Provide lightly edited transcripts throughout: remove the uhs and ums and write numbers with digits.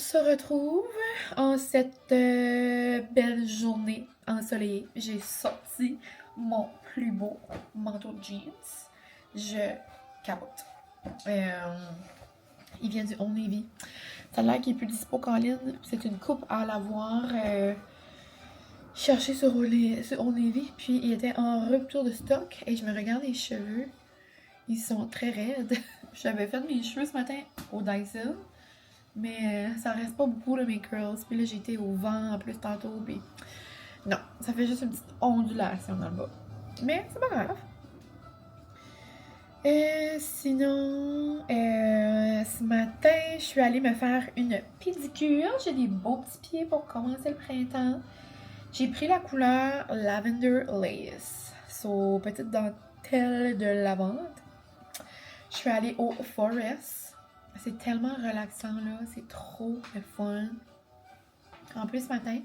se retrouve en cette belle journée ensoleillée. J'ai sorti mon plus beau manteau de jeans. Je capote. Il vient du Old Navy. Ça a l'air qu'il est plus dispo qu'en ligne. C'est une coupe à l'avoir cherché sur Old Navy. Puis il était en rupture de stock. Et je me regarde les cheveux. Ils sont très raides. J'avais fait mes cheveux ce matin au Dyson. Mais ça reste pas beaucoup là, mes curls. Puis là, j'étais au vent en plus tantôt. Puis non, ça fait juste une petite ondulation dans le bas. Mais c'est pas grave. Sinon, ce matin, je suis allée me faire une pédicure. J'ai des beaux petits pieds pour commencer le printemps. J'ai pris la couleur Lavender Lace. So, petite dentelle de lavande. Je suis allée au Forest. C'est tellement relaxant là, c'est trop le fun. En plus, ce matin,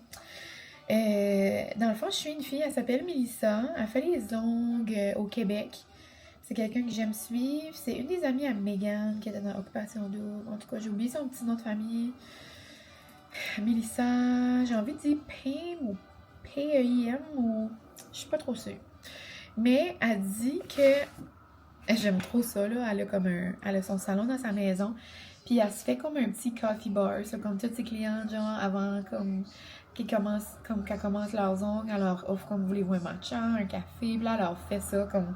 dans le fond, je suis une fille, elle s'appelle Mélissa. Elle fait les ongles au Québec. C'est quelqu'un que j'aime suivre. C'est une des amies à Megan qui était dans Occupation Double. En tout cas, j'ai oublié son petit nom de famille. Mélissa, j'ai envie de dire Pam ou P-E-I-M ou... Je suis pas trop sûre. Mais elle dit que... J'aime trop ça, là. Elle a son salon dans sa maison. Puis elle se fait comme un petit coffee bar. Ça, comme toutes ses clientes, genre, avant, qu'elles commencent leurs ongles, elle leur offre, comme voulez-vous, un matcha, un café. Puis là, elle leur fait ça, comme...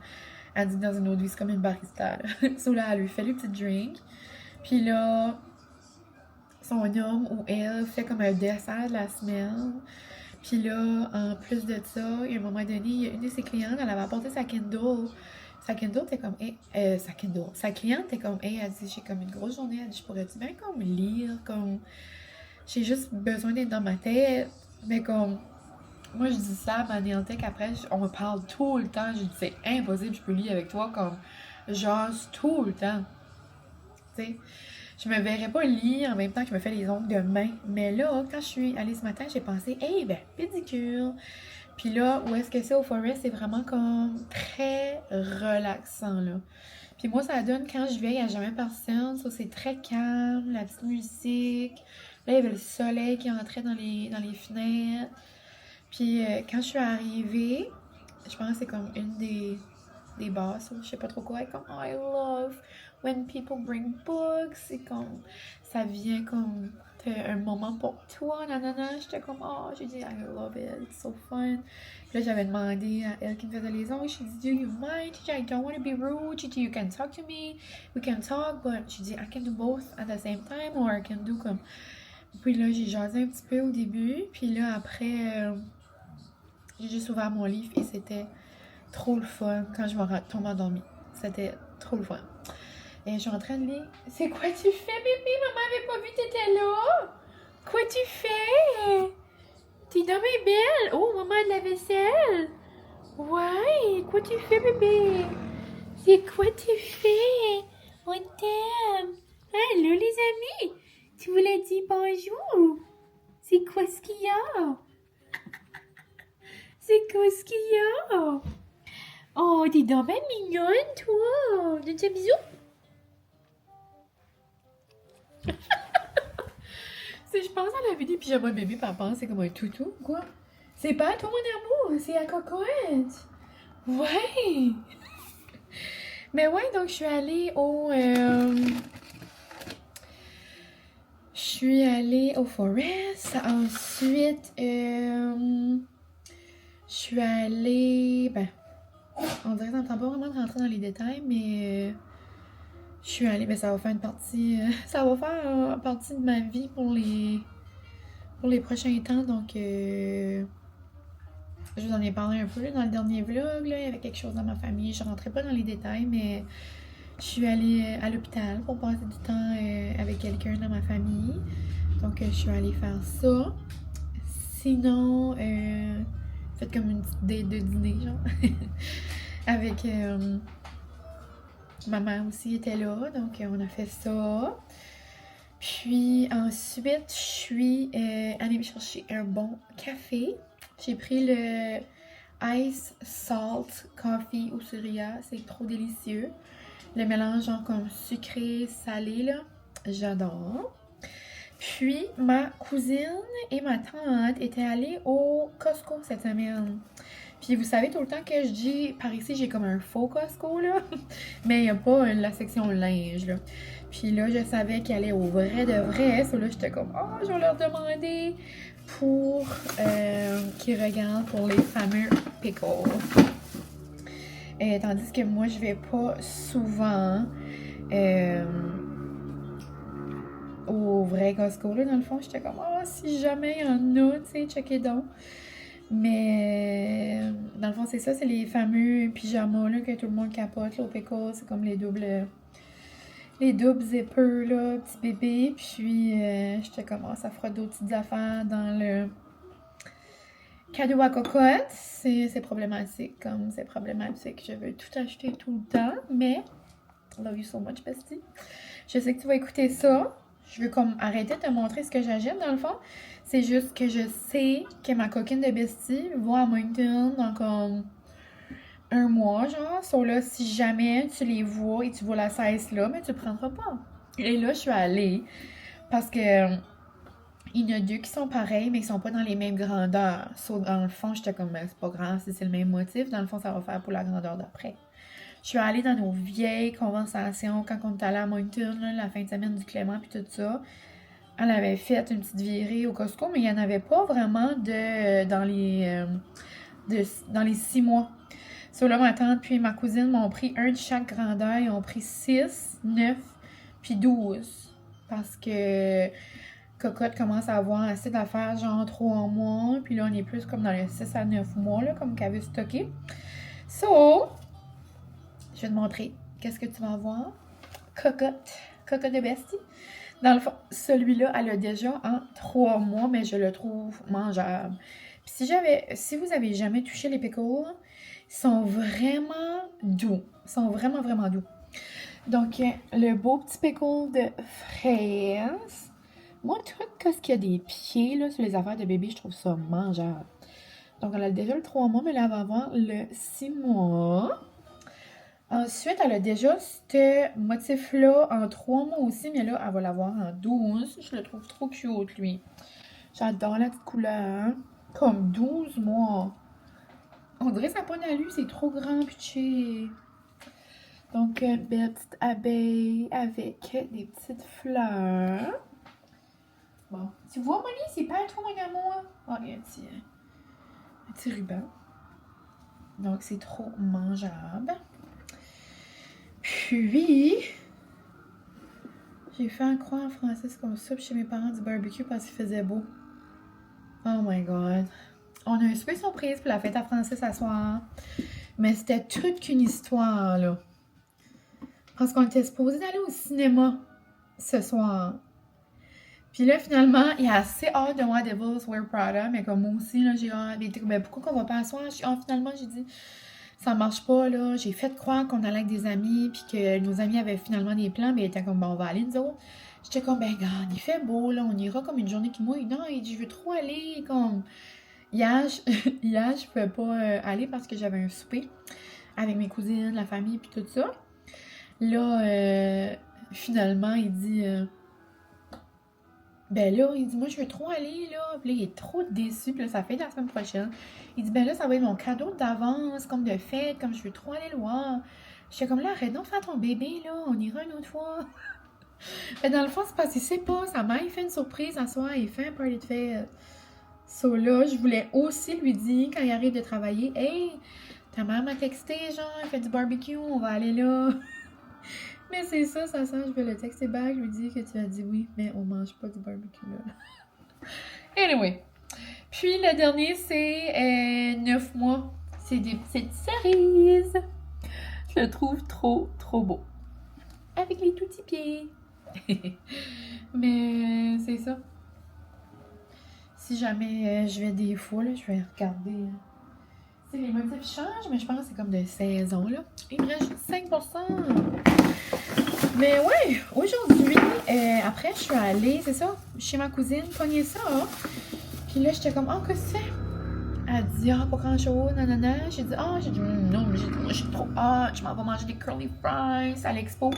Elle dit dans une autre vie, c'est comme une barista, là. So là, elle lui fait les petits drinks. Puis là, son homme ou elle fait comme un dessert de la semaine. Puis là, en plus de ça, il y a un moment donné, il y a une de ses clientes, elle avait apporté sa Kindle. Sa Kindle était comme, hey, sa cliente était comme, hey, elle dit, j'ai comme une grosse journée, elle dit, je pourrais-tu bien comme lire, comme, j'ai juste besoin d'être dans ma tête, mais comme, moi je dis ça à ma néantèque après, on me parle tout le temps, je dis, c'est impossible, je peux lire avec toi, comme, genre, tout le temps, tu sais. Je me verrais pas lire en même temps que je me fais les ongles de main, mais là, quand je suis allée ce matin, j'ai pensé, hey, ben, pédicure. Puis là, où est-ce que c'est au Forest, c'est vraiment comme très relaxant, là. Puis moi, ça donne quand je vais, il n'y a jamais personne. Ça, c'est très calme, la petite musique. Là, il y avait le soleil qui entrait dans les fenêtres. Puis quand je suis arrivée, je pense que c'est comme une des basses, je sais pas trop quoi. Comme, oh, I love when people bring books. C'est comme, ça vient comme un moment pour toi, nanana. J'étais comme, oh, j'ai dit, I love it, it's so fun. Puis là, j'avais demandé à elle qui me faisait les ongles, je lui ai dit, do you mind? She dit, I don't want to be rude. She dit, you can talk to me, we can talk, but she dit, I can do both at the same time, or I can do comme. Puis là, j'ai jasé un petit peu au début, puis là, après, j'ai juste ouvert mon livre et c'était trop le fun quand je me tombe endormie. C'était trop le fun. Et je suis en train de lire. C'est quoi tu fais, bébé? Maman avait pas vu t'étais là. Quoi tu fais? T'es donc bien belle. Oh, maman a de la vaisselle. Ouais, quoi tu fais, bébé? C'est quoi tu fais? On t'aime. Allô, les amis. Tu voulais dire bonjour? C'est quoi ce qu'il y a? C'est quoi ce qu'il y a? Oh, t'es donc bien mignonne, toi. Donne-toi un bisou. Je pense à la vie des pyjamas de bébé, papa, c'est comme un toutou, quoi. C'est pas à toi, mon amour, c'est à Cocoette. Ouais. Mais ouais, donc je suis allée au Forest. Ensuite, je suis allée... Ben, on dirait que ça me tente pas vraiment de rentrer dans les détails, mais... je suis allée... Ben, ça va faire une partie... ça va faire une partie de ma vie pour les prochains temps, donc... je vous en ai parlé un peu dans le dernier vlog, là, il y avait quelque chose dans ma famille. Je rentrais pas dans les détails, mais je suis allée à l'hôpital pour passer du temps avec quelqu'un dans ma famille. Donc, je suis allée faire ça. Sinon, faites comme une petite date de dîner, genre. Avec ma mère aussi était là, donc on a fait ça. Puis ensuite, je suis allée me chercher un bon café. J'ai pris le Ice Salt Coffee au Surya. C'est trop délicieux. Le mélange genre comme sucré, salé, là. J'adore. Puis, ma cousine et ma tante étaient allées au Costco cette semaine. Puis, vous savez tout le temps que je dis, par ici, j'ai comme un faux Costco, là. Mais il n'y a pas la section linge, là. Puis là, je savais qu'elle allait au vrai de vrai. So là, j'étais comme, oh, je vais leur demander pour qu'ils regardent pour les fameux pickles. Tandis que moi, je vais pas souvent au vrai Costco, là, dans le fond. J'étais comme, oh, si jamais il y en a, tu sais, checkez donc. Mais dans le fond, c'est ça, c'est les fameux pyjamas là, que tout le monde capote là, au pickle. C'est comme les doubles zippers, là, petits bébés. Puis, j'étais comme, oh, ça fera d'autres petites affaires dans le cadeau à cocotte. C'est problématique, comme c'est problématique. Je veux tout acheter tout le temps, mais love you so much, bestie. Je sais que tu vas écouter ça. Je veux comme arrêter de te montrer ce que j'achète, dans le fond. C'est juste que je sais que ma coquine de bestie va à Moncton dans comme un mois, genre. So là, si jamais tu les vois et tu vois la size là, mais tu le prendras pas. Et là, je suis allée parce que il y en a deux qui sont pareils, mais qui sont pas dans les mêmes grandeurs. So, dans le fond, j'étais comme, c'est pas grave si c'est le même motif. Dans le fond, ça va faire pour la grandeur d'après. Je suis allée dans nos vieilles conversations quand on est allé à Moncton, là, la fin de semaine du Clément puis tout ça. Elle avait fait une petite virée au Costco, mais il n'y en avait pas vraiment dans les 6 mois. So là, ma tante puis ma cousine m'ont pris un de chaque grandeur. Ils ont pris 6, 9 puis 12. Parce que Cocotte commence à avoir assez d'affaires, genre 3 mois. Puis là, on est plus comme dans les 6 à 9 mois, là, comme qu'elle veut stocker. So, je vais te montrer qu'est-ce que tu vas voir. Cocotte de bestie. Dans le fond, celui-là, elle a déjà en 3 mois, mais je le trouve mangeable. Puis si vous avez jamais touché les pickles, ils sont vraiment doux. Ils sont vraiment, vraiment doux. Donc, le beau petit pickle de fraise. Moi, tout ce qu'il y a des pieds là, sur les affaires de bébé, je trouve ça mangeable. Donc, elle a déjà le 3 mois, mais là, elle va avoir le 6 mois. Ensuite, elle a déjà ce motif-là en 3 mois aussi, mais là, elle va l'avoir en 12. Je le trouve trop cute, lui. J'adore la petite couleur. Comme 12 mois. On dirait que ça n'a pas d'allure, c'est trop grand, pitché. Donc, belle petite abeille avec des petites fleurs. Bon, tu vois, Molly, c'est pas trop mon amour. Oh, il y a un petit ruban. Donc, c'est trop mangeable. Puis, j'ai fait un croix en français comme ça chez mes parents du barbecue parce qu'il faisait beau. Oh my god. On a un super surprise pour la fête à Francis ce soir. Mais c'était toute qu'une histoire, là. Parce qu'on était supposé d'aller au cinéma ce soir. Puis là, finalement, il a assez hâte de voir Devil's Wear Prada, mais comme moi aussi, là, j'ai hâte. Mais pourquoi qu'on va pas à soir? Finalement, j'ai dit, ça marche pas, là. J'ai fait croire qu'on allait avec des amis, puis que nos amis avaient finalement des plans, mais ils étaient comme, bon, on va aller, nous autres. J'étais comme, ben, regarde, il fait beau, là, on ira comme une journée qui mouille. Non, il dit, je veux trop aller, comme... Hier, je pouvais pas aller parce que j'avais un souper avec mes cousines, la famille, puis tout ça. Là, finalement, il dit... ben là, il dit, moi, je veux trop aller, là. Puis là, il est trop déçu. Puis là, ça fait la semaine prochaine. Il dit, ben là, ça va être mon cadeau d'avance, comme de fête, comme je veux trop aller le voir. J'étais comme, là, arrête donc de faire ton bébé, là. On ira une autre fois. Mais dans le fond, c'est parce qu'il sait pas. Sa mère, il fait une surprise à soir. Il fait un party de fête. So là, je voulais aussi lui dire, quand il arrive de travailler, hey, ta mère m'a texté, genre, elle fait du barbecue, on va aller là. Mais c'est ça sent, je vais le texter back, je lui dis que tu as dit oui, mais on mange pas du barbecue là. Anyway. Puis le dernier, c'est 9 mois. C'est des petites cerises. Je le trouve trop, trop beau. Avec les tout petits pieds. Mais c'est ça. Si jamais je vais des fois, là, je vais regarder. Si les motifs changent, mais je pense que c'est comme de saison, là. Il me reste 5%. Mais ouais, aujourd'hui, après, je suis allée, c'est ça, chez ma cousine, pogner ça. Hein? Puis là, j'étais comme, oh, qu'est-ce que c'est? Elle dit, ah, pas grand-chose, nanana. J'ai dit, non, mais moi, j'ai trop hâte, je m'en vais manger des curly fries à l'expo.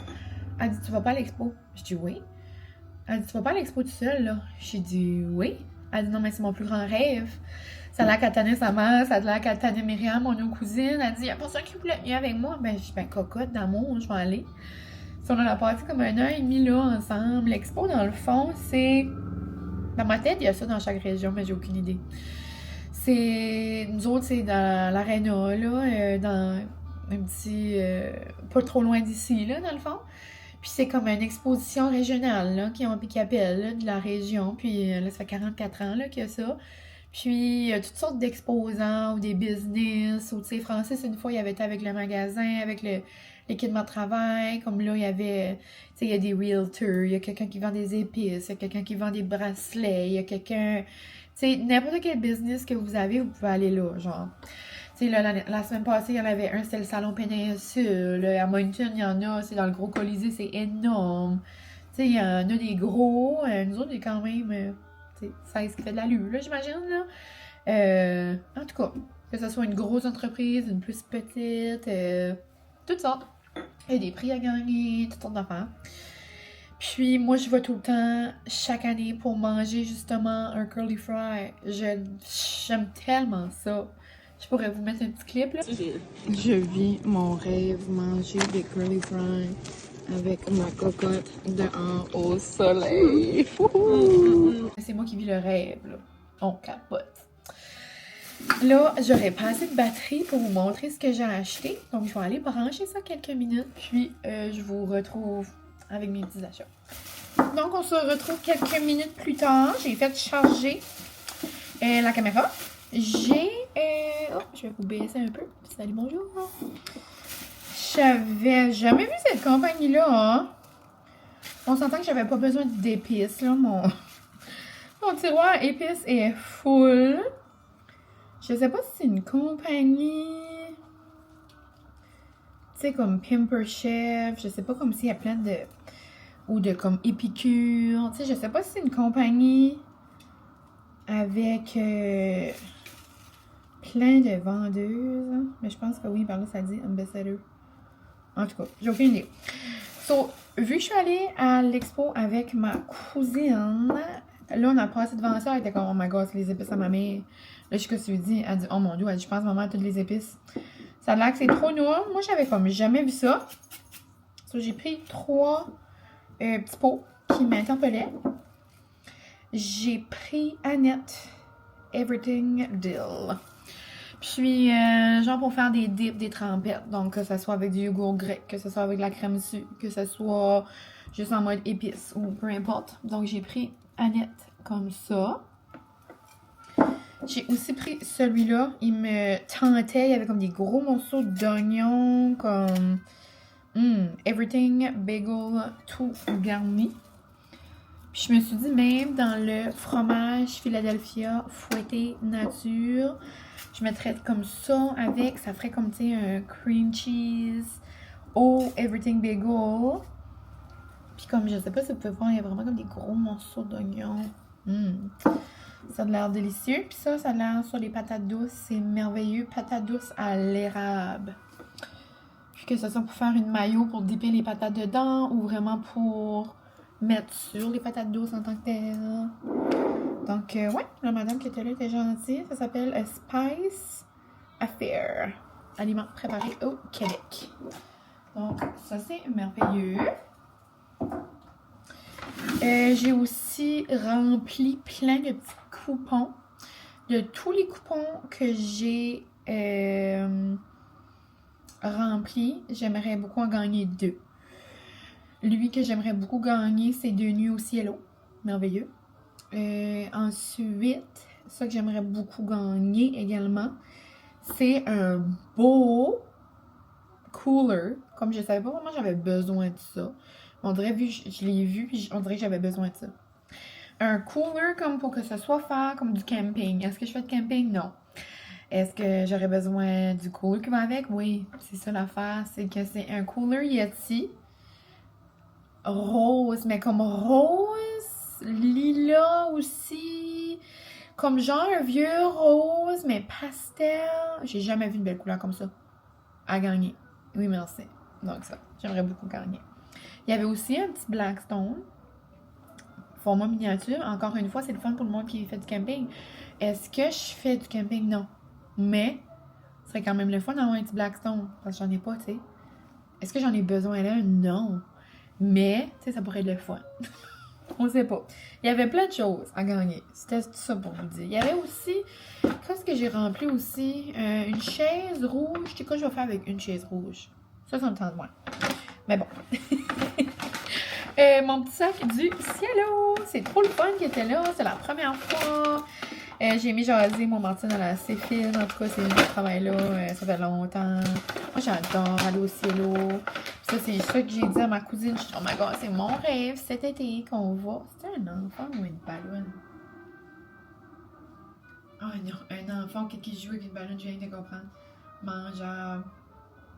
Elle dit, tu vas pas à l'expo? Je dis, oui. Elle dit, tu vas pas à l'expo tout seul, là? J'ai dit, oui. Elle dit, non, mais c'est mon plus grand rêve. Ça a l'air qu'elle tannait sa mère, ça a l'air qu'elle tannait Myriam, mon autre cousine. Elle dit, y a pas ça qui voulait venir avec moi. Ben, je dis, ben, cocotte d'amour, je vais aller. Si on en a passé comme 1 an et demi là, ensemble. L'expo, dans le fond, c'est. Dans ma tête, il y a ça dans chaque région, mais j'ai aucune idée. C'est. Nous autres, c'est dans l'aréna, là, dans un petit. Pas trop loin d'ici, là, dans le fond. Puis c'est comme une exposition régionale, là, qui appelle, là, de la région. Puis là, ça fait 44 ans, là, qu'il y a ça. Puis il y a toutes sortes d'exposants ou des business. Ou, tu sais, Francis, une fois, il avait été avec le magasin, avec l'équipement de travail. Comme là, il y avait, tu sais, il y a des realtors, il y a quelqu'un qui vend des épices, il y a quelqu'un qui vend des bracelets, il y a quelqu'un. Tu sais, n'importe quel business que vous avez, vous pouvez aller là, genre. Tu sais, là, la semaine passée, il y en avait un, c'était le Salon Péninsule. À Moncton, il y en a, c'est dans le gros Colisée, c'est énorme. Tu sais, il y en a des gros. Nous autres, il y a quand même, tu sais, 16 qui fait de l'allure, là, j'imagine, là. En tout cas, que ce soit une grosse entreprise, une plus petite, toutes sortes. Il y a des prix à gagner, toutes sortes d'affaires. Puis moi, je vais tout le temps, chaque année, pour manger justement un curly fry. J'aime tellement ça. Je pourrais vous mettre un petit clip, là. Je vis mon rêve, manger des curly fry avec ma cocotte dehors au soleil. C'est moi qui vis le rêve, là. On capote. Là, j'aurais pas assez de batterie pour vous montrer ce que j'ai acheté. Donc, je vais aller brancher ça quelques minutes. Puis, je vous retrouve avec mes petits achats. Donc, on se retrouve quelques minutes plus tard. J'ai fait charger la caméra. J'ai... oh, je vais vous baisser un peu. Salut, bonjour. J'avais jamais vu cette compagnie-là, hein. On s'entend que j'avais pas besoin d'épices, là. Mon tiroir épices est full. Je sais pas si c'est une compagnie... Tu sais, comme Pimper Chef. Je sais pas comme s'il y a plein de... Ou de comme Épicure. Tu sais, je sais pas si c'est une compagnie avec plein de vendeuses. Mais je pense que oui, par là, ça dit ambassadeur. En tout cas, j'ai aucune idée. So, vu que je suis allée à l'expo avec ma cousine, là, on a passé devant ça. Elle était comme, oh my god, c'est les épices à ma mère. Là, je sais que tu lui dis, elle dit, oh mon dieu, elle dit, je pense maman à toutes les épices. Ça a l'air que c'est trop noir. Moi, j'avais comme jamais vu ça. So, j'ai pris 3 petits pots qui m'interpellaient. J'ai pris Annette Everything Dill. Puis, genre pour faire des dips, des trempettes. Donc, que ce soit avec du yogourt grec, que ce soit avec la crème sucre, que ce soit juste en mode épice ou peu importe. Donc, j'ai pris Annette comme ça. J'ai aussi pris celui-là. Il me tentait. Il y avait comme des gros morceaux d'oignon, comme everything bagel tout garni. Puis je me suis dit, même dans le fromage Philadelphia fouetté nature, je mettrais comme ça avec, ça ferait comme, tu sais, un cream cheese au everything bagel. Puis comme, je sais pas si vous pouvez voir, il y a vraiment comme des gros morceaux d'oignon. Ça a l'air délicieux. Puis ça a l'air sur les patates douces. C'est merveilleux. Patates douces à l'érable. Puis que ce soit pour faire une mayo pour dipper les patates dedans ou vraiment pour mettre sur les patates douces en tant que telles. Donc, ouais, la madame qui était là était gentille. Ça s'appelle A Spice Affair. Aliments préparés au Québec. Donc, ça, c'est merveilleux. J'ai aussi rempli plein de petits coupons. De tous les coupons que j'ai remplis, j'aimerais beaucoup en gagner 2. Lui que j'aimerais beaucoup gagner, c'est 2 nuits au cielo. Merveilleux. Ensuite, ça que j'aimerais beaucoup gagner également, c'est un beau cooler. Comme je savais pas vraiment j'avais besoin de ça. On dirait, vu je l'ai vu, puis on dirait que j'avais besoin de ça. Un cooler comme pour que ce soit faire comme du camping. Est-ce que je fais de camping? Non. Est-ce que j'aurais besoin du cooler qui va avec? Oui, c'est ça l'affaire. C'est que c'est un cooler Yeti. Rose, mais comme rose, lilas aussi. Comme genre un vieux rose, mais pastel. J'ai jamais vu une belle couleur comme ça. À gagner. Oui, merci. Donc ça, j'aimerais beaucoup gagner. Il y avait aussi un petit Blackstone. format miniature. Encore une fois, c'est le fun pour le monde qui fait du camping. Est-ce que je fais du camping? Non. Mais, ce serait quand même le fun d'avoir un petit Blackstone, parce que j'en ai pas, tu sais. Est-ce que j'en ai besoin là? Non. Mais, tu sais, ça pourrait être le fun. On sait pas. Il y avait plein de choses à gagner. C'était tout ça pour vous dire. Il y avait aussi, qu'est-ce que j'ai rempli aussi? Une chaise rouge. Tu sais quoi je vais faire avec une chaise rouge? Ça me tente moins. Mais bon. Mon petit sac du cielo. C'est trop le fun qui était là. C'est la première fois. J'ai mis jaser mon Martine à la Céphine. En tout cas, c'est le travail-là. Ça fait longtemps. Moi, j'adore aller au cielo. Ça, c'est ça que j'ai dit à ma cousine. Je dis, oh my god, c'est mon rêve cet été qu'on va. C'était un enfant ou une ballonne? Oh non, un enfant qui joue avec une ballonne, je viens de comprendre. Mangeable.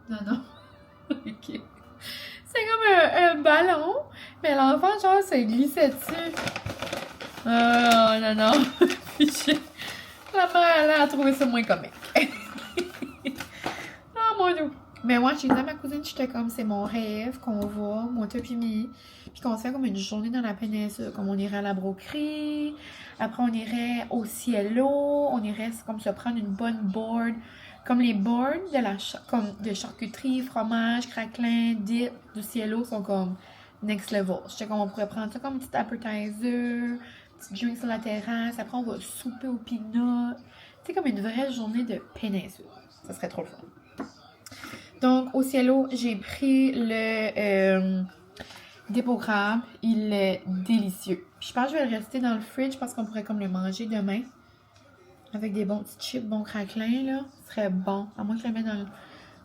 Non, non. Ok. C'est comme un ballon, mais l'enfant, genre, se glissait dessus. Oh non, non. La mère, elle a trouvé ça moins comique. Oh mon dieu. Mais moi, j'ai dit à ma cousine, j'étais comme, c'est mon rêve qu'on va, moi, toi puis mi, puis qu'on se fait comme une journée dans la péninsule, comme on irait à la broquerie, après on irait au cielo, on irait comme se prendre une bonne board, comme les boards comme de charcuterie, fromage, craquelin, dip du cielo sont comme next level. J'étais comme, on pourrait prendre ça comme un petit appetizer, petit drink sur la terrasse, après on va souper au peanut. C'est comme une vraie journée de péninsule. Ça serait trop le fun. Donc, au cielo, j'ai pris le dépôt crabe. Il est délicieux. Puis, je pense que je vais le rester dans le fridge parce qu'on pourrait comme le manger demain. Avec des bons petits chips, bons craquelins, là. Ce serait bon. À moins que je le mette dans le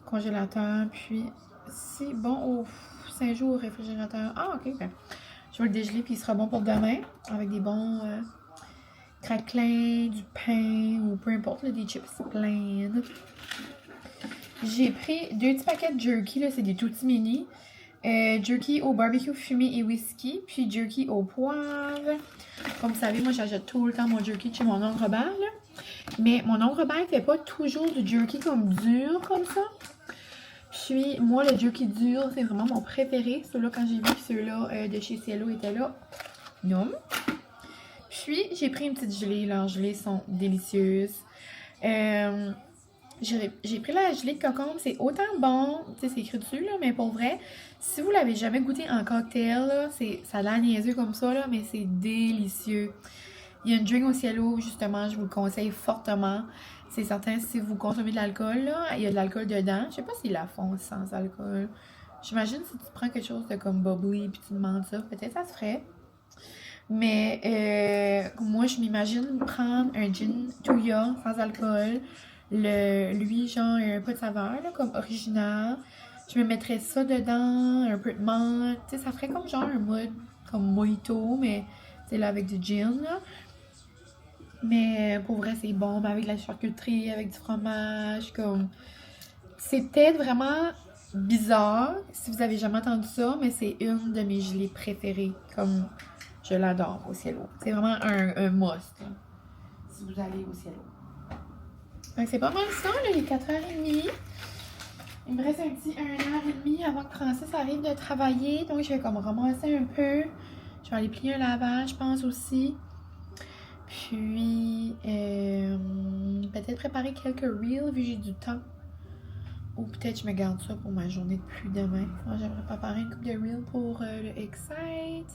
congélateur. Puis, si bon, au 5 jours au réfrigérateur. Ah, ok, ben. Je vais le dégeler puis il sera bon pour demain. Avec des bons craquelins, du pain ou peu importe, là, des chips pleins. J'ai pris 2 petits paquets de jerky, là, c'est des tout petits mini. Jerky au barbecue fumé et whisky, puis jerky au poivre. Comme vous savez, moi j'achète tout le temps mon jerky de chez mon oncle Robert, là. Mais mon oncle Robert fait pas toujours du jerky comme dur, comme ça. Puis moi, le jerky dur, c'est vraiment mon préféré. Ceux-là, quand j'ai vu que ceux-là de chez Cielo étaient là, non. Puis j'ai pris une petite gelée, leurs gelées sont délicieuses. J'ai pris la gelée de concombre, c'est autant bon, tu sais, c'est écrit dessus, là, mais pour vrai, si vous l'avez jamais goûté en cocktail, là, ça a l'air niaiseux comme ça, là, mais c'est délicieux. Il y a une drink au cielo, justement, je vous le conseille fortement. C'est certain, si vous consommez de l'alcool, là, il y a de l'alcool dedans. Je sais pas s'ils la font sans alcool. J'imagine si tu prends quelque chose de comme bubbly puis tu demandes ça, peut-être ça se ferait. Mais moi, je m'imagine prendre un gin Touya sans alcool. Lui, genre, un peu de saveur, là, comme original. Je me mettrais ça dedans, un peu de menthe. Tu sais, ça ferait comme genre un mode comme mojito, mais c'est là avec du gin, là. Mais pour vrai, c'est bon, avec de la charcuterie, avec du fromage, comme... C'est peut-être vraiment bizarre, si vous avez jamais entendu ça, mais c'est une de mes gelées préférées, comme... Je l'adore au cielo. C'est vraiment un must, là, si vous allez au cielo. Donc c'est pas mal ça, là, il est 4h30. Il me reste un petit 1h30 avant que Francis arrive de travailler. Donc je vais comme ramasser un peu. Je vais aller plier un lavage, je pense aussi. Puis peut-être préparer quelques reels vu que j'ai du temps. Ou peut-être je me garde ça pour ma journée de pluie demain. J'aimerais préparer une couple de reels pour le Excite.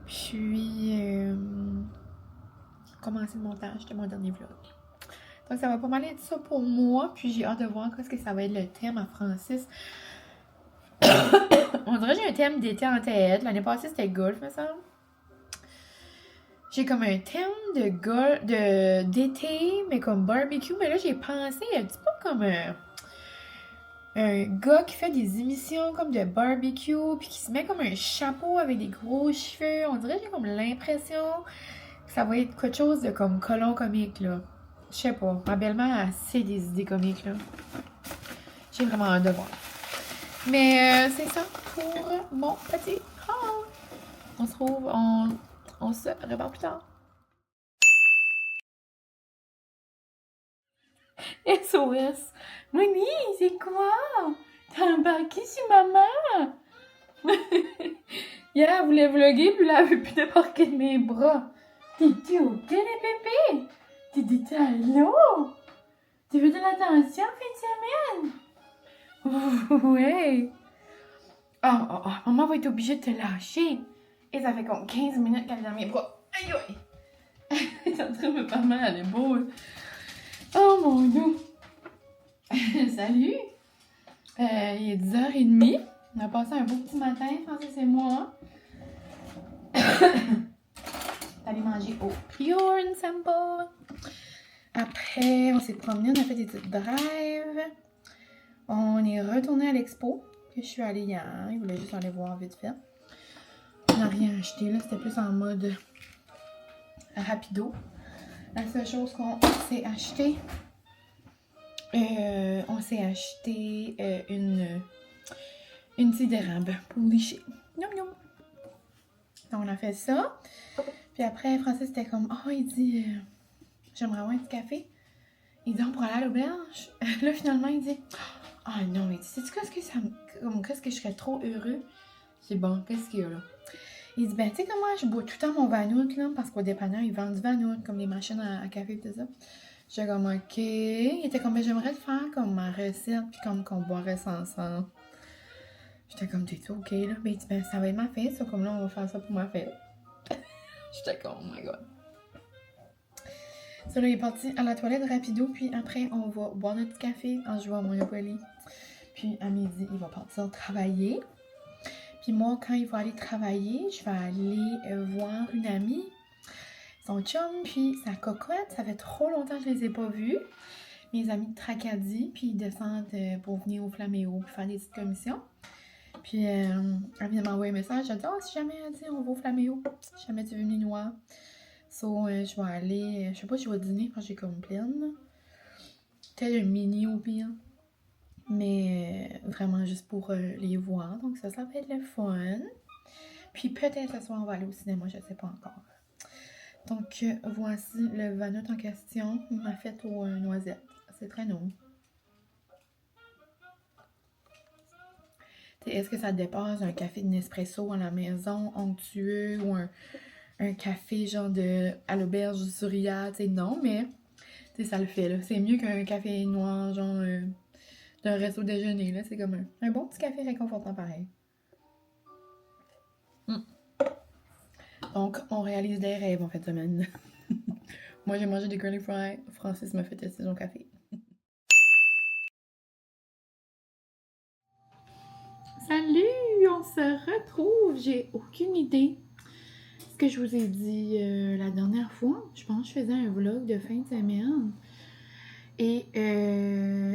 Puis commencer le montage de mon dernier vlog. Donc ça va pas mal être ça pour moi. Puis j'ai hâte de voir qu'est-ce que ça va être le thème à Francis. On dirait que j'ai un thème d'été en tête. L'année passée c'était golf, me semble. J'ai comme un thème d'été, mais comme barbecue. Mais là j'ai pensé un petit peu comme un gars qui fait des émissions comme de barbecue, puis qui se met comme un chapeau avec des gros cheveux. On dirait que j'ai comme l'impression que ça va être quelque chose de comme colon comique, là. Je sais pas, ma belle-mère a assez des idées comiques, là. J'ai vraiment hâte de voir. Mais c'est ça pour mon petit haul. On se retrouve, on se reparle plus tard. SOS. Moni, c'est quoi? T'as embarqué sur maman? Hier, elle voulait vlogger, puis là, elle veut plus débarquer de mes bras. T'es-tu ok, les pépés? T'es dit allô? Tu veux de l'attention, fin de semaine? Ouais. Oh, maman va être obligée de te lâcher. Et ça fait comme 15 minutes qu'elle est dans mes bras. Aïe, aïe. Elle est en train de me faire mal à l'épaule. Oh mon Dieu. Salut. Il est 10h30. On a passé un beau petit matin, Francis et moi. Allé manger au Pure and Simple. Après, on s'est promené, on a fait des petites drives. On est retourné à l'expo, que je suis allée hier. Il voulait juste aller voir vite fait. On n'a rien acheté, là. C'était plus en mode rapido. La seule chose qu'on s'est acheté, une tige d'érable pour licher. Miam, miam. Donc, on a fait ça. Puis après, Francis était comme, oh, il dit, j'aimerais avoir un petit café. Il dit, on pourrait aller à l'auberge. Là, finalement, il dit, ah non, il dit, sais-tu qu'est-ce que je serais trop heureux? C'est bon, qu'est-ce qu'il y a là? Il dit, ben, tu sais comment je bois tout le temps mon Vanout, là, parce qu'au dépanneur, ils vendent du Vanout, comme les machines à café et tout ça. J'étais comme, ok. Il était comme, ben, j'aimerais te faire comme ma recette, puis comme qu'on boirait ça ensemble. J'étais comme, t'es-tu ok, là? Ben, il dit, ben, ça va être ma fête, ça, comme là, on va faire ça pour ma fête. J'étais comme, oh my god. Ça, là, il est parti à la toilette rapido, puis après, on va boire notre café en jouant à Monopoly. Puis, à midi, il va partir travailler. Puis moi, quand il va aller travailler, je vais aller voir une amie, son chum, puis sa cocotte. Ça fait trop longtemps que je les ai pas vus. Mes amis de Tracadie, puis ils descendent pour venir au Flaméo, puis faire des petites commissions. Puis elle vient m'envoyer un message, elle dit « Oh, si jamais, elle dit, on va au Flaméo, si jamais tu veux venir nous voir. » So, je vais aller, je sais pas si je vais dîner quand j'ai comme pleine. Peut-être un mini au pire. Mais vraiment juste pour les voir. Donc ça va être le fun. Puis peut-être ce soir, on va aller au cinéma, je sais pas encore. Donc voici le Vanout en question. Il m'a fait aux noisettes. C'est très nouveau. Est-ce que ça dépasse un café de Nespresso à la maison, onctueux, ou un café genre à l'auberge du Souriat? Non, mais ça le fait, là. C'est mieux qu'un café noir, genre d'un resto déjeuner, là. C'est comme un bon petit café réconfortant pareil. Donc, on réalise des rêves en fait semaine. Moi, j'ai mangé des curly fries. Francis m'a fait tester son café. Salut! On se retrouve! J'ai aucune idée. Ce que je vous ai dit la dernière fois, je pense que je faisais un vlog de fin de semaine. Et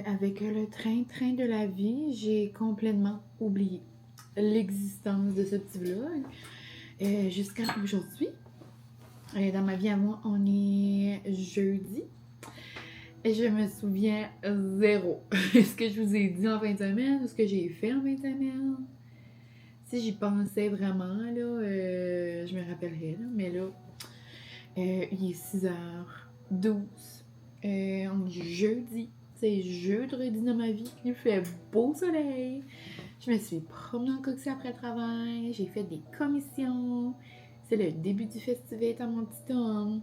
avec le train de la vie, j'ai complètement oublié l'existence de ce petit vlog jusqu'à aujourd'hui. Dans ma vie à moi, on est jeudi. Et je me souviens zéro. Ce que je vous ai dit en fin de semaine, ce que j'ai fait en fin de semaine. Si j'y pensais vraiment, là, je me rappellerais. Là, mais là, il est 6h12. On est jeudi. C'est jeudi dans ma vie. Il fait beau soleil. Je me suis promenée en coxie après le travail. J'ai fait des commissions. C'est le début du festival à mon petit homme.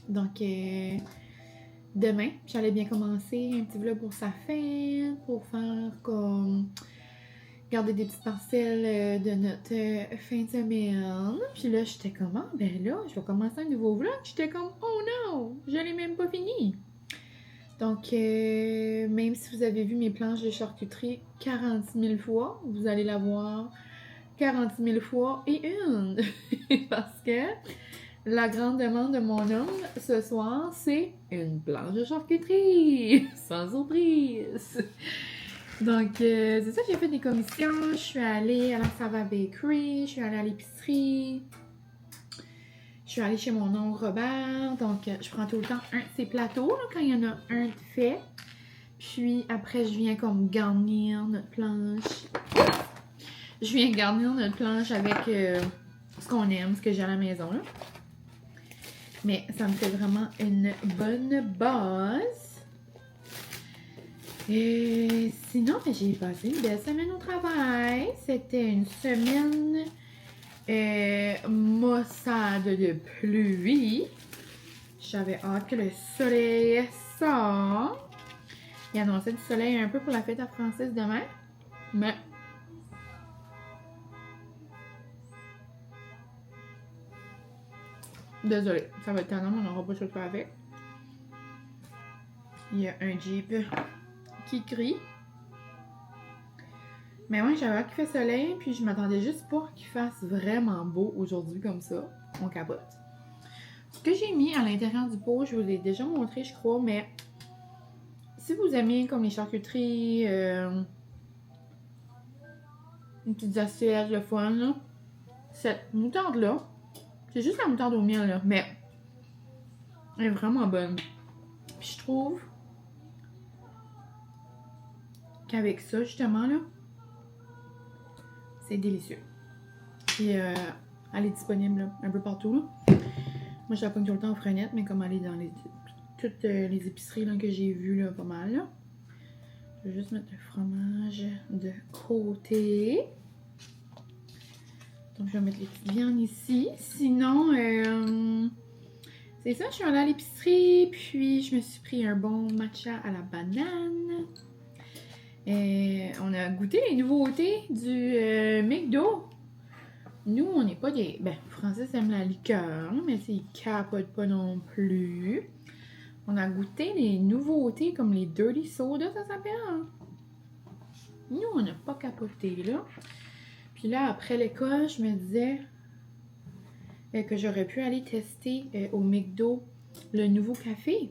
Donc, demain, j'allais bien commencer un petit vlog pour sa fête, pour faire comme garder des petites parcelles de notre fin de semaine. Puis là, j'étais comme, ah, ben là, je vais commencer un nouveau vlog. J'étais comme, oh non, je l'ai même pas fini. Donc, même si vous avez vu mes planches de charcuterie 46 000 fois, vous allez la voir 46 000 fois et une. Parce que la grande demande de mon homme ce soir, c'est une planche de charcuterie. Sans surprise. Donc, c'est ça, j'ai fait des commissions. Je suis allée à la Sava Bakery, je suis allée à l'épicerie. Je suis allée chez mon oncle Robert. Donc, je prends tout le temps un de ces plateaux là, quand il y en a un de fait. Puis après, je viens comme garnir notre planche. Je viens garnir notre planche avec ce qu'on aime, ce que j'ai à la maison. Là. Mais ça me fait vraiment une bonne base. Et sinon, j'ai passé une belle semaine au travail. C'était une semaine Maussade de pluie. J'avais hâte que le soleil sorte. Il annonçait du soleil un peu pour la fête à Francis demain. Mais désolé, ça va être tannant, on n'aura pas de chocolat avec. Il y a un Jeep qui crie. Mais ouais, j'avais hâte qu'il fait soleil, puis je m'attendais juste pas qu'il fasse vraiment beau aujourd'hui comme ça. On capote. Ce que j'ai mis à l'intérieur du pot, je vous l'ai déjà montré, je crois, mais si vous aimez comme les charcuteries, une petite assiette, le fun, là, cette moutarde-là, c'est juste la moutarde au miel, là, mais elle est vraiment bonne. Puis je trouve qu'avec ça, justement, là, c'est délicieux. Puis elle est disponible là, un peu partout, là. Moi, je la pogne tout le temps en Frenette, mais comme elle est dans toutes les épiceries là, que j'ai vues, là, pas mal, là. Je vais juste mettre le fromage de côté. Donc, je vais mettre les petites viandes ici. Sinon, c'est ça, je suis allée à l'épicerie, puis je me suis pris un bon matcha à la banane. On a goûté les nouveautés du McDo. Nous, on n'est pas des... Ben, Francis aime la liqueur, mais il capote pas non plus. On a goûté les nouveautés comme les Dirty Soda, ça s'appelle. Nous, on n'a pas capoté, là. Puis là, après l'école, je me disais que j'aurais pu aller tester au McDo le nouveau café.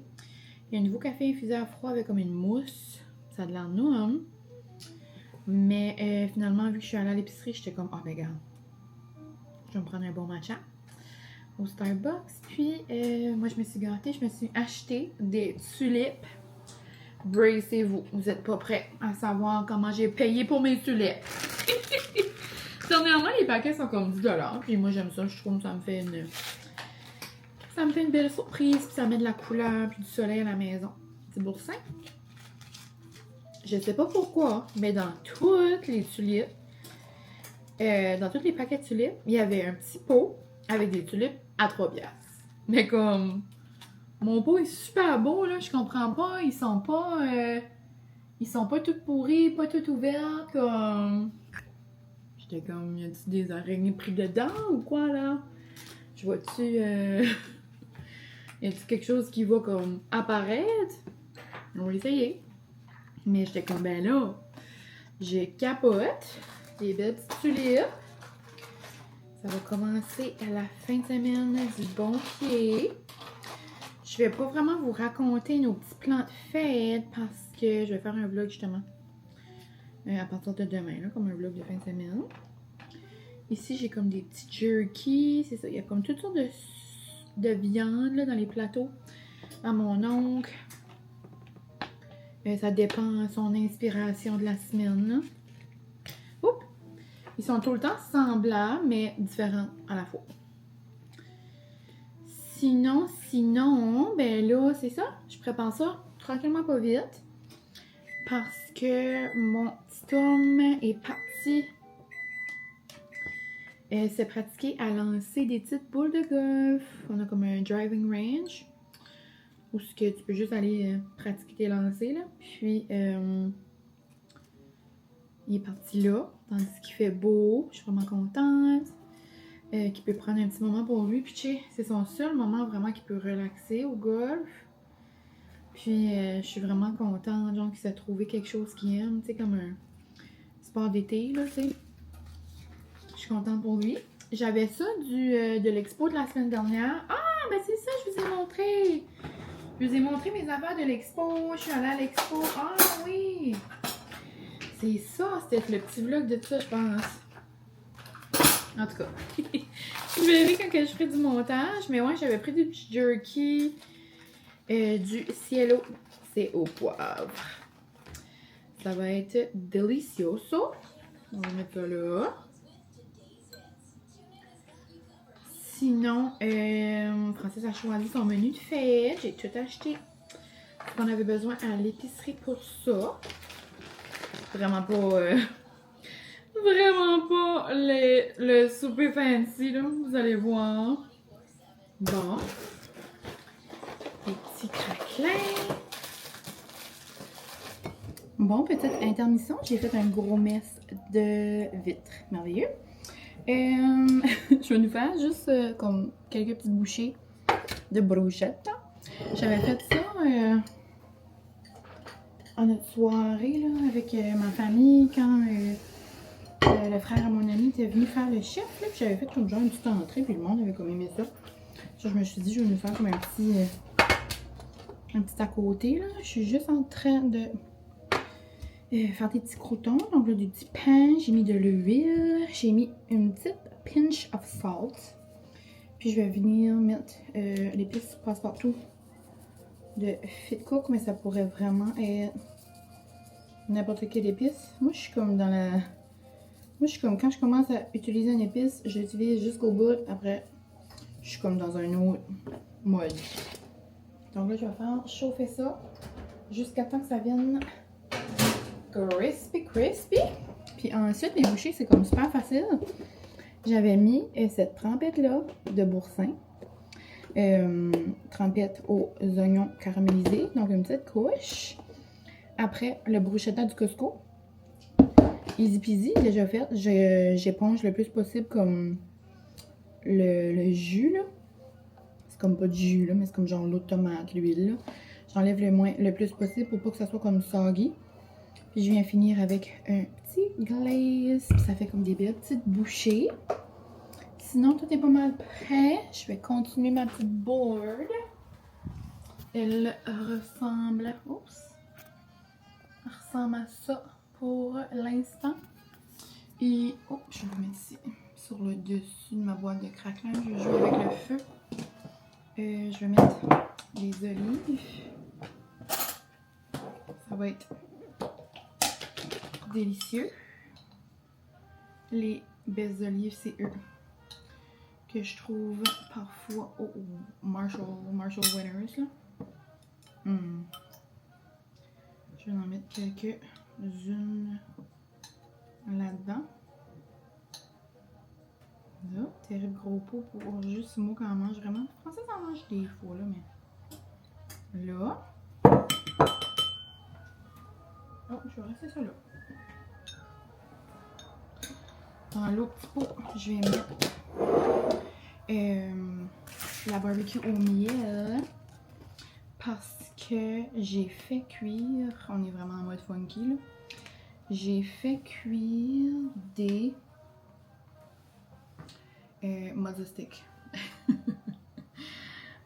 Il y a un nouveau café infusé à froid avec comme une mousse. Ça a de l'air noum. Mais finalement, vu que je suis allée à l'épicerie, j'étais comme, ah ben regarde, je vais me prendre un bon matcha au Starbucks. Puis, moi, je me suis gâtée. Je me suis acheté des tulipes. Bracez-vous. Vous n'êtes pas prêts à savoir comment j'ai payé pour mes tulipes. Dernièrement, les paquets sont comme 10$. Puis moi, j'aime ça. Je trouve que ça me fait une belle surprise. Puis ça met de la couleur puis du soleil à la maison. C'est boursin. Je sais pas pourquoi, mais dans toutes les tulipes, dans tous les paquets de tulipes, il y avait un petit pot avec des tulipes à 3$. Mais comme, mon pot est super beau, là, je comprends pas, ils sont pas toutes pourries, pas toutes ouvertes, comme... J'étais comme, y a-tu des araignées pris dedans ou quoi, là? Je vois-tu, y a-tu quelque chose qui va comme apparaître? On va essayer. Mais j'étais comme, ben là, je capote. Des belles petites tulipes. Ça va commencer à la fin de semaine du bon pied. Je vais pas vraiment vous raconter nos petits plans de fête parce que je vais faire un vlog justement à partir de demain, là, comme un vlog de fin de semaine. Ici, j'ai comme des petits jerky. C'est ça, il y a comme toutes sortes de viande là, dans les plateaux à mon oncle. Ça dépend de son inspiration de la semaine. Là. Oups! Ils sont tout le temps semblables, mais différents à la fois. Sinon, ben là, c'est ça. Je prépare ça tranquillement pas vite. Parce que mon petit homme est parti se pratiquer à lancer des petites boules de golf. On a comme un driving range. Où ce que tu peux juste aller pratiquer tes lancers, là. Puis, il est parti là, tandis qu'il fait beau. Je suis vraiment contente. Qu'il peut prendre un petit moment pour lui. Puis, tu sais, c'est son seul moment vraiment qu'il peut relaxer au golf. Puis, je suis vraiment contente, genre, qu'il s'est trouvé quelque chose qu'il aime, tu sais, comme un sport d'été, là, tu sais. Je suis contente pour lui. J'avais ça de l'expo de la semaine dernière. Ah, ben c'est ça, je vous ai montré. Je vous ai montré mes affaires de l'expo. Je suis allée à l'expo. Ah oui! C'est ça, c'était le petit vlog de tout ça, je pense. En tout cas, je verrai quand je ferai du montage. Mais ouais, j'avais pris du petit jerky, du cielo. C'est au poivre. Ça va être delicioso. On va mettre ça là. Sinon, Francis a choisi son menu de fête. J'ai tout acheté ce qu'on avait besoin à l'épicerie pour ça. Vraiment pas vraiment pas le souper fancy, là. Vous allez voir. Bon. Les petits craquelins. Bon, petite intermission. J'ai fait un gros mess de vitres. Merveilleux. Je vais nous faire juste comme quelques petites bouchées de brochettes. J'avais fait ça en notre soirée là, avec ma famille quand le frère à mon ami était venu faire le chef. Puis j'avais fait comme genre une petite entrée, puis le monde avait comme aimé ça. Je me suis dit, je vais nous faire comme un petit à côté. Là. Je suis juste en train de faire des petits croutons. Donc là, du petit pain, j'ai mis de l'huile, j'ai mis une petite pinch of salt. Puis je vais venir mettre l'épice passe-partout de Fitcook, mais ça pourrait vraiment être n'importe quelle épice. Moi, je suis comme dans la... Moi, je suis comme quand je commence à utiliser une épice, je l'utilise jusqu'au bout. Après, je suis comme dans un autre mode. Donc là, je vais faire chauffer ça jusqu'à temps que ça vienne crispy. Puis ensuite, les bouchées, c'est comme super facile. J'avais mis cette trempette-là de boursin. Trempette aux oignons caramélisés, donc une petite couche. Après, le bruschetta du Costco. Easy peasy, déjà fait. J'éponge le plus possible comme le jus, là. C'est comme pas du jus, là, mais c'est comme genre l'eau de tomate, l'huile, là. J'enlève le plus possible pour pas que ça soit comme soggy. Puis je viens finir avec un petit glaze. Puis ça fait comme des belles petites bouchées. Sinon, tout est pas mal prêt. Je vais continuer ma petite board. Elle ressemble... Oups! Elle ressemble à ça pour l'instant. Et... Oh, je vais le mettre ici. Sur le dessus de ma boîte de craquelin. Je vais jouer avec le feu. Je vais mettre les olives. Ça va être délicieux. Les belles olives, c'est eux que je trouve parfois au Marshall Winners. Là. Je vais en mettre quelques-unes là-dedans. Là, terrible gros pot pour juste moi quand on mange vraiment. Les Français en mangent des fois, là, mais. Là. Oh, je vais rester ça là. Dans l'autre petit pot, je vais mettre la barbecue au miel. Parce que j'ai fait cuire, on est vraiment en mode funky là. J'ai fait cuire des mozza sticks.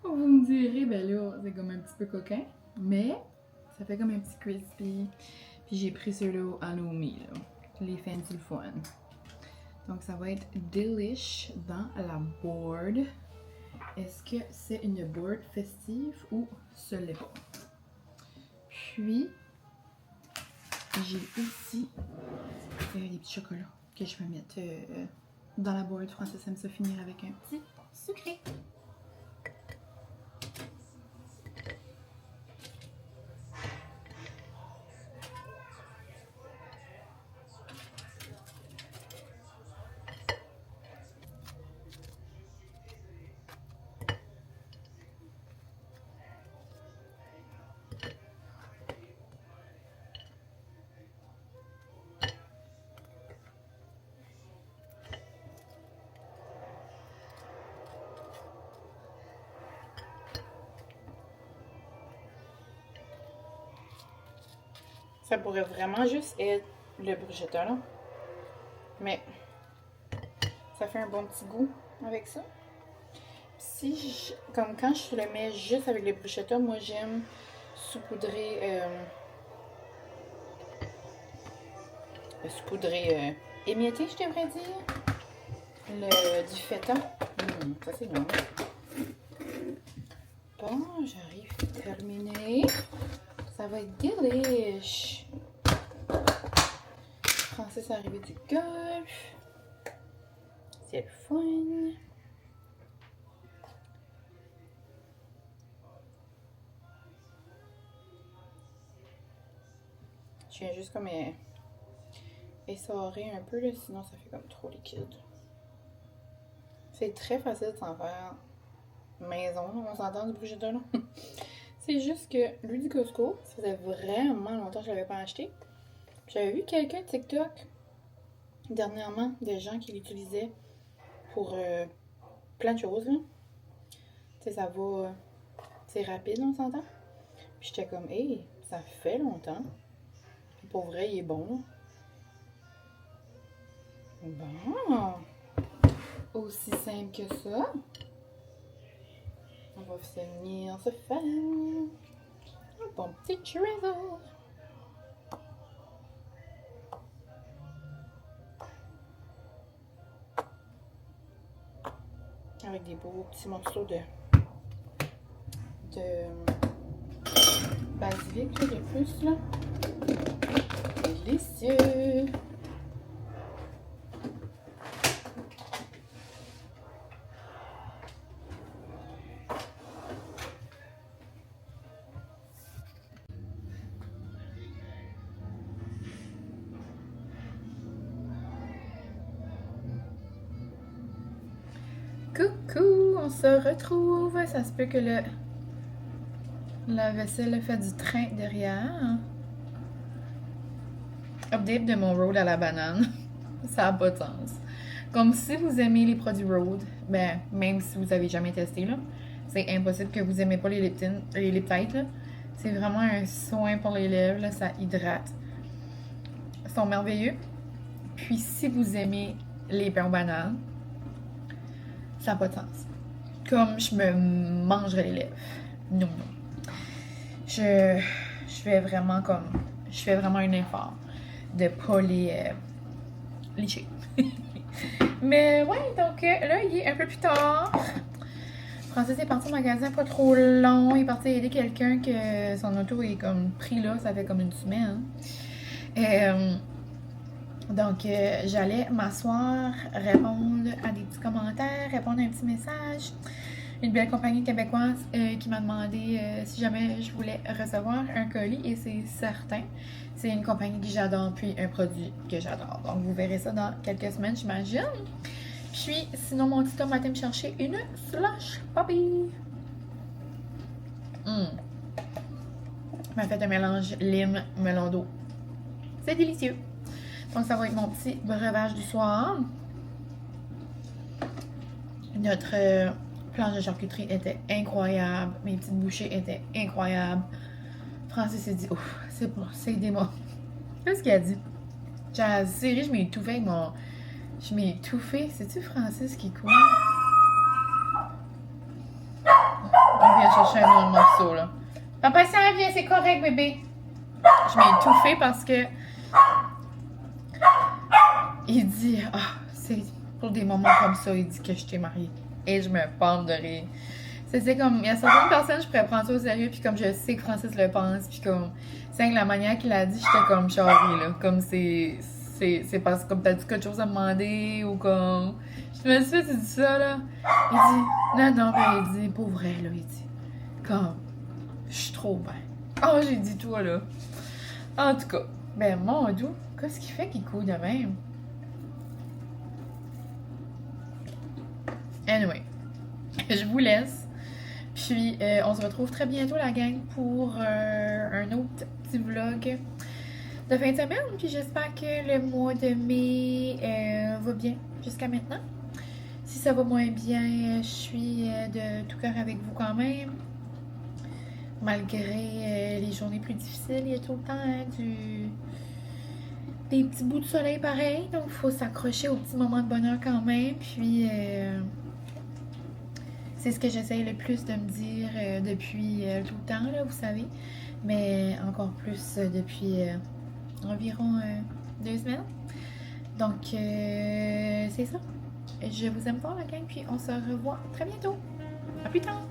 Vous me direz, ben là, c'est comme un petit peu coquin, mais ça fait comme un petit crispy. Puis j'ai pris ceux-là au halloumi, là, les fancy fun. Donc ça va être delish dans la board. Est-ce que c'est une board festive ou ce l'est pas? Puis, j'ai aussi des petits chocolats que je vais mettre dans la boîte. Francis aime ça finir avec un petit sucré. Ça pourrait vraiment juste être le bruschetta là. Mais ça fait un bon petit goût avec ça. Comme quand je le mets juste avec le bruschetta, moi j'aime saupoudrer émietté, je devrais dire. Du feta. Ça c'est bon. Bon, j'arrive à terminer. Ça va être delish. Francis est arrivé du golf. C'est le fun. Je viens juste comme essorer un peu, là, sinon ça fait comme trop liquide. C'est très facile de s'en faire maison, là, on s'entend du bruschetta, là. C'est juste que lui du Costco, ça faisait vraiment longtemps que je l'avais pas acheté. J'avais vu quelqu'un TikTok dernièrement, des gens qui l'utilisaient pour plein de choses, là. Tu sais, ça va... c'est rapide, on s'entend. Puis j'étais comme, hey, ça fait longtemps. Pour vrai, il est bon, là. Bon. Aussi simple que ça. On va finir se faire un bon petit drizzle. Avec des beaux petits morceaux de basilic, là, de plus, là. Délicieux! Coucou, on se retrouve. Ça se peut que la vaisselle a fait du train derrière. Update de mon road à la banane. Ça n'a pas de sens. Comme si vous aimez les produits road, ben, même si vous avez jamais testé, là, c'est impossible que vous aimez pas les leptines, les lip tight, là. C'est vraiment un soin pour les lèvres, là, ça hydrate. Ils sont merveilleux. Puis si vous aimez les pains aux bananes, ça n'a pas de sens. Comme je me mangerais les lèvres. Non, non. Je fais vraiment un effort de pas les licher. Mais ouais, donc là, il est un peu plus tard. Francis est parti au magasin pas trop long. Il est parti aider quelqu'un que son auto est comme pris là, ça fait comme une semaine. Donc, j'allais m'asseoir, répondre à des petits commentaires, répondre à un petit message. Une belle compagnie québécoise qui m'a demandé si jamais je voulais recevoir un colis, et c'est certain. C'est une compagnie que j'adore, puis un produit que j'adore. Donc, vous verrez ça dans quelques semaines, j'imagine. Puis, sinon, mon petit homme a été me chercher une slush puppy. M'a fait un mélange lime, melon d'eau. C'est délicieux. Donc, ça va être mon petit breuvage du soir. Notre planche de charcuterie était incroyable. Mes petites bouchées étaient incroyables. Francis s'est dit, ouf, c'est bon, c'est des mots. Qu'est-ce qu'il a dit? J'ai serré, je m'ai étouffée avec mon... Je m'ai étouffée. C'est-tu Francis qui court? On vient chercher un autre morceau, là. Papa, ça vient, c'est correct, bébé. Je m'ai étouffée parce que... Il dit, c'est pour des moments comme ça, il dit que je t'ai mariée. Et je me pends de rire. C'est comme, il y a certaines personnes, je pourrais prendre ça au sérieux, puis comme je sais que Francis le pense, puis comme, c'est la manière qu'il a dit, j'étais comme charrée, là. Comme c'est parce que comme t'as dit quelque chose à me demander, ou comme, je me suis fait, tu dis ça, là. Il dit, non, ben, il dit, pour vrai, là, il dit, comme, je suis trop bien. Oh, j'ai dit toi, là. En tout cas, ben, mon Dieu, qu'est-ce qui fait qu'il coule de même? Anyway, je vous laisse. Puis, on se retrouve très bientôt, la gang, pour un autre petit vlog de fin de semaine. Puis, j'espère que le mois de mai va bien jusqu'à maintenant. Si ça va moins bien, je suis de tout cœur avec vous quand même. Malgré les journées plus difficiles, il y a tout le temps des petits bouts de soleil pareil. Donc, il faut s'accrocher aux petits moments de bonheur quand même. Puis... c'est ce que j'essaye le plus de me dire depuis tout le temps, là, vous savez. Mais encore plus depuis environ 2 semaines. Donc, c'est ça. Je vous aime fort, la gang, puis on se revoit très bientôt. À plus tard!